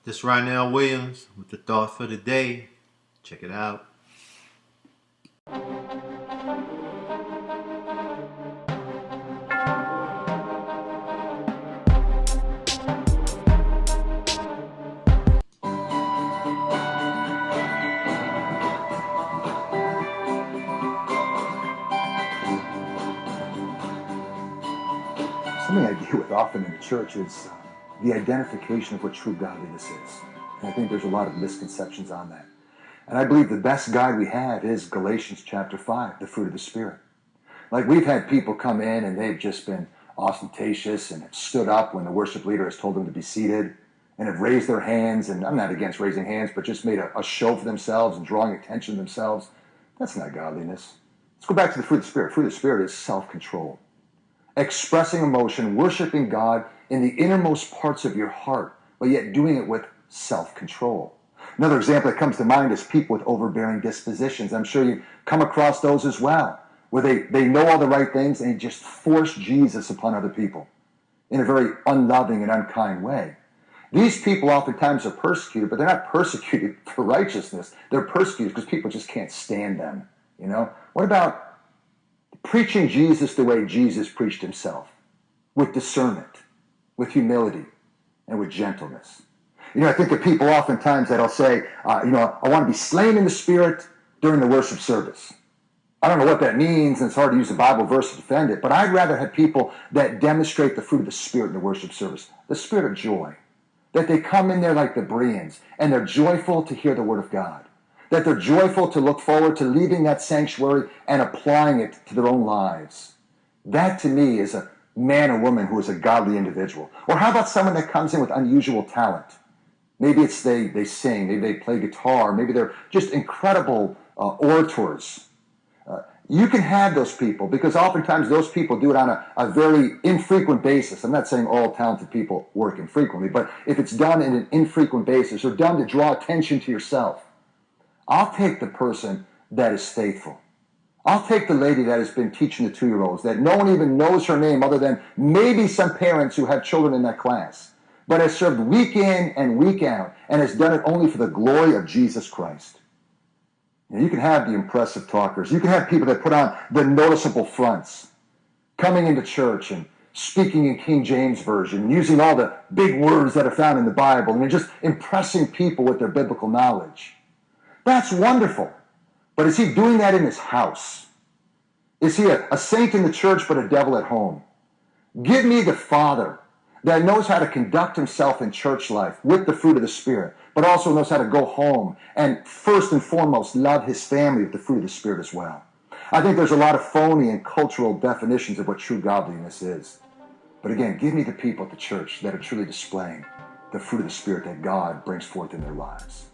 This Rhynell Williams with the thought for the day. Check it out. Something I deal with often in the church is the identification of what true godliness is. And I think there's a lot of misconceptions on that. And I believe the best guide we have is Galatians chapter 5, the fruit of the Spirit. Like, we've had people come in and they've just been ostentatious and have stood up when the worship leader has told them to be seated and have raised their hands. And I'm not against raising hands, but just made a show for themselves and drawing attention to themselves. That's not godliness. Let's go back to the fruit of the Spirit. Fruit of the Spirit is self-control. Expressing emotion, worshiping God in the innermost parts of your heart, but yet doing it with self-control. Another example that comes to mind is people with overbearing dispositions. I'm sure you've come across those as well, where they know all the right things and they just force Jesus upon other people in a very unloving and unkind way. These people oftentimes are persecuted, but they're not persecuted for righteousness. They're persecuted because people just can't stand them. You know? What about preaching Jesus the way Jesus preached himself, with discernment, with humility, and with gentleness? You know, I think of people oftentimes that'll say, I want to be slain in the Spirit during the worship service. I don't know what that means, and it's hard to use a Bible verse to defend it, but I'd rather have people that demonstrate the fruit of the Spirit in the worship service, the spirit of joy, that they come in there like the Bereans, and they're joyful to hear the Word of God, that they're joyful to look forward to leaving that sanctuary and applying it to their own lives. That, to me, is a man or woman who is a godly individual. Or how about someone that comes in with unusual talent? Maybe it's they sing, maybe they play guitar, maybe they're just incredible orators. You can have those people, because oftentimes those people do it on a very infrequent basis. I'm not saying all talented people work infrequently, but if it's done in an infrequent basis or done to draw attention to yourself, I'll take the person that is faithful. I'll take the lady that has been teaching the 2-year-olds, that no one even knows her name other than maybe some parents who have children in that class, but has served week in and week out and has done it only for the glory of Jesus Christ. You can have the impressive talkers. You can have people that put on the noticeable fronts, coming into church and speaking in King James Version, and using all the big words that are found in the Bible, and just impressing people with their biblical knowledge. That's wonderful. But is he doing that in his house? Is he a saint in the church but a devil at home? Give me the Father that knows how to conduct himself in church life with the fruit of the Spirit, but also knows how to go home and first and foremost love his family with the fruit of the Spirit as well. I think there's a lot of phony and cultural definitions of what true godliness is. But again, give me the people at the church that are truly displaying the fruit of the Spirit that God brings forth in their lives.